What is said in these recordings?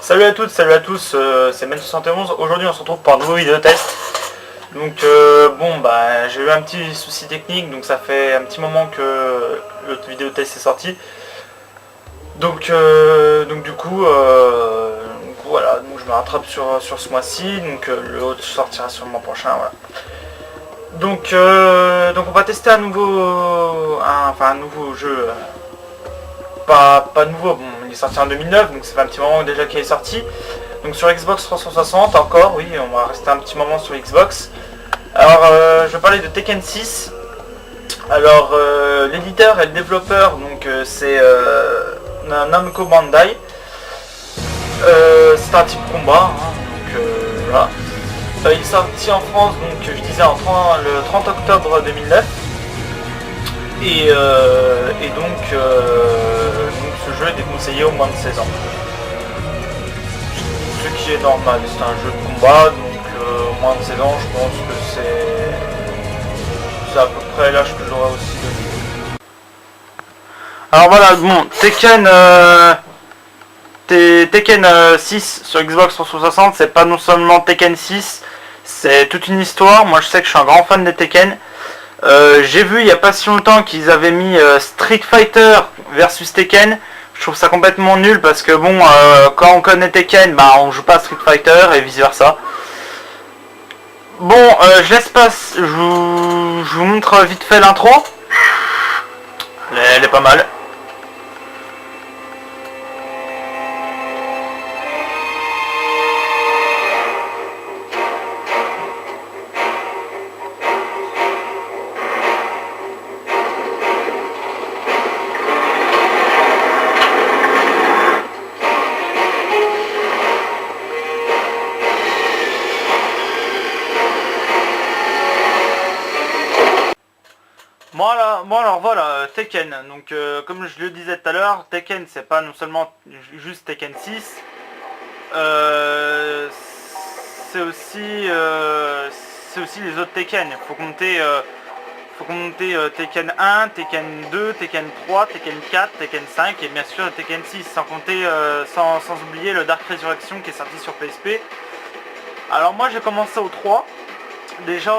Salut à toutes, salut à tous, c'est Men71. Aujourd'hui on se retrouve pour un nouveau vidéo test. Donc j'ai eu un petit souci technique, donc ça fait un petit moment que le vidéo test est sorti. Donc voilà, donc je me rattrape sur ce mois-ci, donc le haut sortira sur le mois prochain, voilà. Donc on va tester un nouveau jeu. Pas nouveau, bon, il est sorti en 2009, donc ça fait un petit moment déjà qu'il est sorti. Donc sur Xbox 360 encore, oui, on va rester un petit moment sur Xbox. Alors je vais parler de Tekken 6. Alors l'éditeur et le développeur, donc c'est Namco Bandai. C'est un type combat, hein, donc voilà. Il est sorti en France, donc je disais le 30 octobre 2009. Et donc ce jeu est déconseillé aux moins de 16 ans. Ce qui est normal, c'est un jeu de combat, donc au moins de 16 ans, je pense que c'est à peu près l'âge que j'aurais aussi de. Alors voilà, bon, Tekken 6 sur Xbox 360, c'est pas non seulement Tekken 6, c'est toute une histoire. Moi je sais que je suis un grand fan de Tekken. J'ai vu il n'y a pas si longtemps qu'ils avaient mis Street Fighter versus Tekken. Je trouve ça complètement nul parce que bon, quand on connaît Tekken, bah on joue pas à Street Fighter et vice versa. Bon, je laisse passer, je vous montre vite fait l'intro. Elle est pas mal. Bon alors voilà, Tekken, donc comme je le disais tout à l'heure, Tekken c'est pas non seulement juste Tekken 6, c'est aussi les autres Tekken. Faut compter Tekken 1, Tekken 2, Tekken 3, Tekken 4, Tekken 5 et bien sûr Tekken 6, sans oublier le Dark Resurrection qui est sorti sur PSP. Alors moi j'ai commencé au 3. Déjà,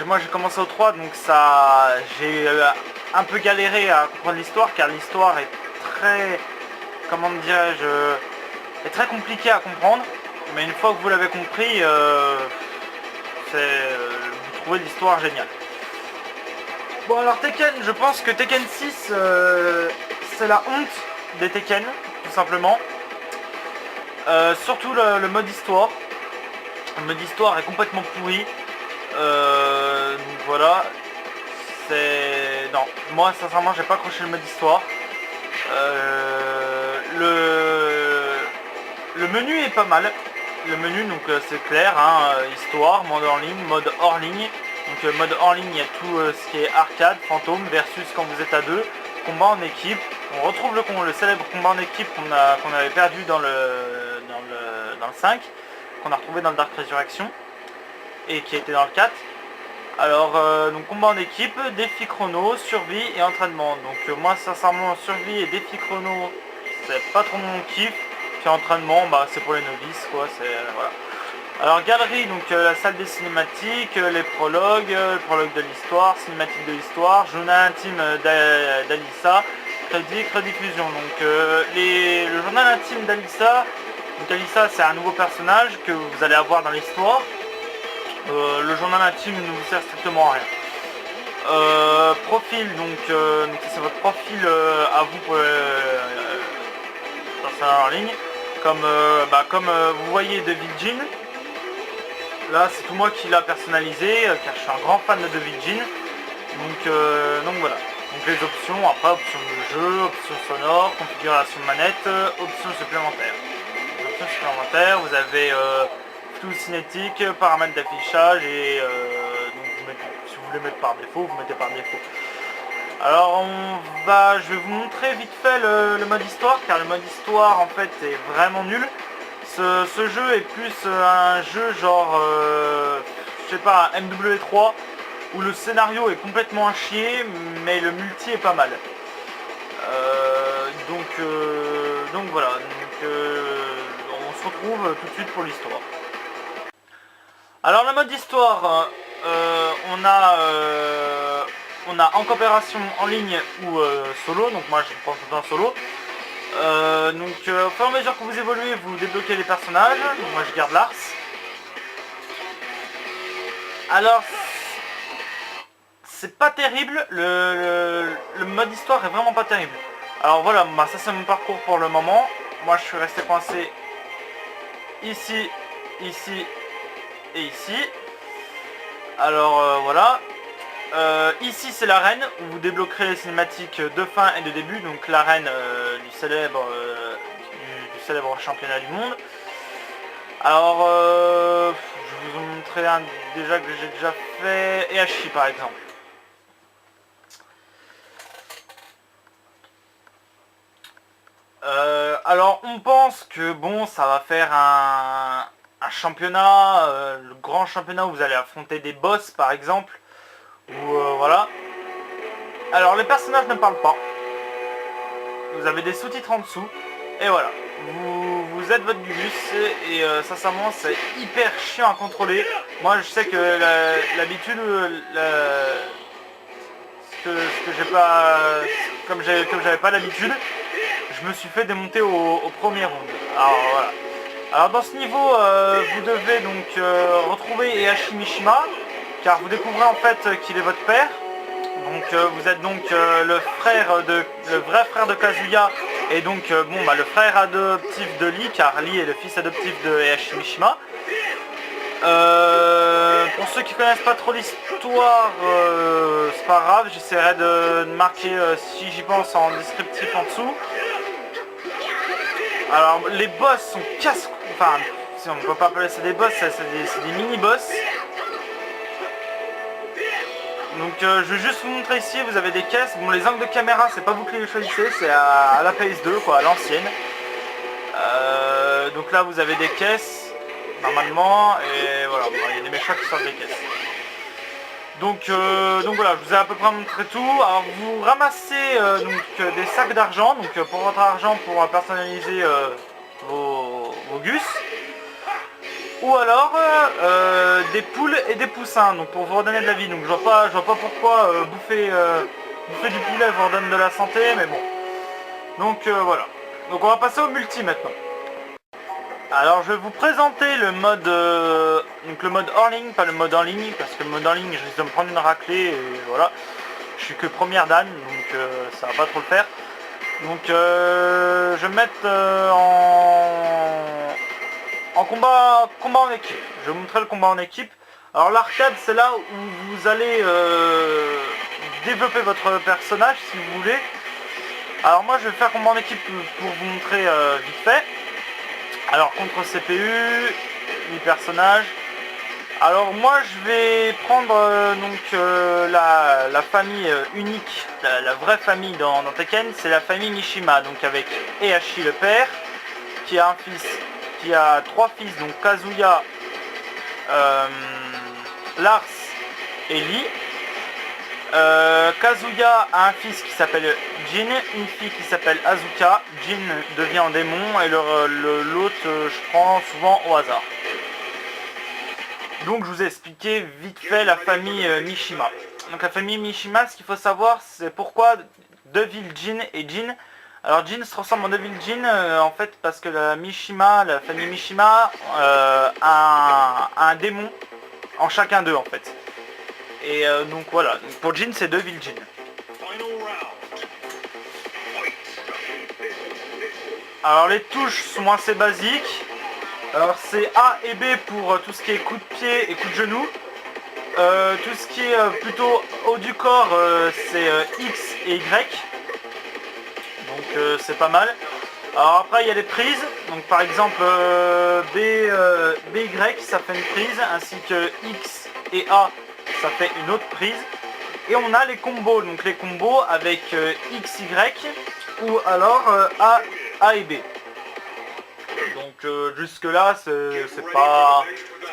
moi j'ai commencé au 3, donc j'ai un peu galéré à comprendre l'histoire, car l'histoire est très, comment dirais-je, est très compliquée à comprendre. Mais une fois que vous l'avez compris, vous trouvez l'histoire géniale. Bon alors Tekken, je pense que Tekken 6, c'est la honte des Tekken, tout simplement. Surtout le mode histoire. Le mode histoire est complètement pourri. Donc voilà. Non, moi sincèrement j'ai pas accroché le mode histoire. Le menu est pas mal. Le menu donc c'est clair, hein, histoire, mode en ligne, mode hors ligne. Donc mode hors ligne, il y a tout ce qui est arcade, fantôme, versus quand vous êtes à deux, combat en équipe. On retrouve le célèbre combat en équipe qu'on avait perdu dans le 5. Qu'on a retrouvé dans le Dark Resurrection et qui était dans le 4. Alors donc combat en équipe, défi chrono, survie et entraînement. Donc moi sincèrement survie et défi chrono c'est pas trop mon kiff. Puis entraînement c'est pour les novices quoi, voilà. Alors galerie, donc la salle des cinématiques, les prologues, le prologue de l'histoire, cinématique de l'histoire, journal intime d'Alissa, rediffusion. Donc le journal intime d'Alissa. Donc Alissa c'est un nouveau personnage que vous allez avoir dans l'histoire. Le journal intime ne vous sert strictement à rien. Profil, donc c'est votre profil à vous pour personnage en ligne. Comme vous voyez Devil Jin. Là c'est tout moi qui l'a personnalisé car je suis un grand fan de Devil Jin. Donc voilà. Donc les options, après options de jeu, options sonores, configuration de manette, options supplémentaires. Vous avez tout cinétique, paramètres d'affichage et donc si vous voulez mettre par défaut, vous mettez par défaut. Alors je vais vous montrer vite fait le mode histoire, car le mode histoire en fait est vraiment nul. Ce jeu est plus un jeu genre je sais pas, MW3 où le scénario est complètement à chier mais le multi est pas mal. Donc voilà. se retrouve tout de suite pour l'histoire. Alors le mode histoire, on a en coopération en ligne ou solo, donc moi je prends tout le temps solo. Donc au fur et à mesure que vous évoluez, vous débloquez les personnages. Donc, moi je garde Lars. Alors c'est pas terrible, le mode histoire est vraiment pas terrible. Alors voilà, bah, ça c'est mon parcours pour le moment. Moi je suis resté coincé ici, ici et ici. Alors voilà. Ici c'est l'arène où vous débloquerez les cinématiques de fin et de début, donc l'arène du célèbre championnat du monde. Alors je vais vous en montrer un déjà que j'ai déjà fait, Heihachi par exemple. Alors on pense que bon, ça va faire un championnat, le grand championnat où vous allez affronter des boss par exemple, ou voilà. Alors les personnages ne parlent pas, vous avez des sous-titres en dessous, et voilà, vous êtes votre Gugus, et sincèrement c'est hyper chiant à contrôler. Moi je sais que l'habitude, ce que j'ai pas, comme j'avais pas l'habitude, je me suis fait démonter au premier round. Alors voilà. Alors dans ce niveau, vous devez donc retrouver Heihachi Mishima, car vous découvrez en fait qu'il est votre père. Donc vous êtes donc le vrai frère de Kazuya, et donc bon bah le frère adoptif de Lee, car Lee est le fils adoptif de Heihachi Mishima. Pour ceux qui connaissent pas trop l'histoire, c'est pas grave, j'essaierai de marquer si j'y pense en descriptif en dessous. Alors les boss sont enfin si on ne peut pas appeler ça des boss, c'est des mini-boss. Donc je vais juste vous montrer ici, vous avez des caisses. Bon, les angles de caméra c'est pas vous qui les choisissez, c'est à la PS2 quoi, à l'ancienne. Donc là vous avez des caisses normalement, et voilà, il y a des méchants qui sortent des caisses. Donc voilà, je vous ai à peu près montré tout. Alors vous ramassez donc des sacs d'argent, donc pour votre argent, pour personnaliser vos gus. Ou alors des poules et des poussins, donc pour vous redonner de la vie. Donc je vois pas pourquoi bouffer du poulet vous redonne de la santé, mais bon. Donc voilà. Donc on va passer au multi maintenant. Alors je vais vous présenter le mode donc le mode hors ligne, pas le mode en ligne, parce que le mode en ligne je risque de me prendre une raclée, et voilà. Je suis que première dan, donc ça va pas trop le faire. Donc je vais me mettre en combat en équipe. Je vais vous montrer le combat en équipe. Alors l'arcade c'est là où vous allez développer votre personnage si vous voulez. Alors moi je vais faire combat en équipe pour vous montrer vite fait. Alors contre CPU, 8 personnages. Alors moi je vais prendre la famille unique, la vraie famille dans Tekken, c'est la famille Mishima, donc avec Heihachi le père, qui a un fils, qui a 3 fils, donc Kazuya, Lars et Lee. Kazuya a un fils qui s'appelle Jin, une fille qui s'appelle Azuka. Jin devient un démon et l'autre je prends souvent au hasard. Donc je vous ai expliqué vite fait la famille Mishima. Donc la famille Mishima, ce qu'il faut savoir c'est pourquoi Devil Jin et Jin. Alors Jin se transforme en Devil Jin en fait parce que la famille Mishima a un démon en chacun d'eux en fait. Et donc voilà, pour Jin c'est Devil Jin. Alors les touches sont assez basiques. Alors c'est A et B pour tout ce qui est coup de pied et coup de genou. Tout ce qui est plutôt haut du corps c'est X et Y. Donc c'est pas mal. Alors après il y a les prises. Donc par exemple BY ça fait une prise, ainsi que X et A ça fait une autre prise. Et on a les combos, donc les combos avec XY ou alors A et B. Donc jusque là c'est pas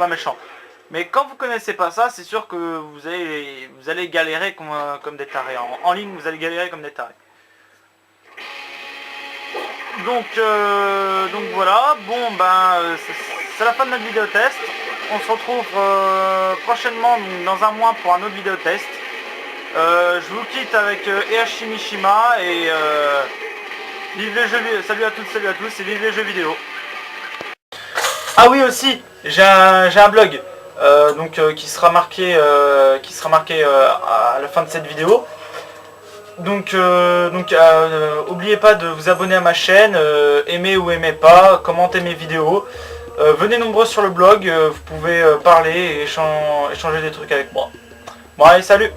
méchant. Mais quand vous connaissez pas ça, c'est sûr que vous allez galérer comme des tarés. En ligne vous allez galérer comme des tarés. Donc voilà, bon ben c'est la fin de notre vidéo test. On se retrouve prochainement, donc, dans un mois pour un autre vidéo test. Je vous quitte avec Heihachi Mishima et vive les jeux vidéo. Salut à toutes, salut à tous et vive les jeux vidéo. Ah oui aussi, j'ai un blog qui sera marqué, à la fin de cette vidéo. Donc oubliez pas de vous abonner à ma chaîne, aimez ou aimez pas, commentez mes vidéos. Venez nombreux sur le blog, vous pouvez parler et échanger des trucs avec moi. Bon allez, salut!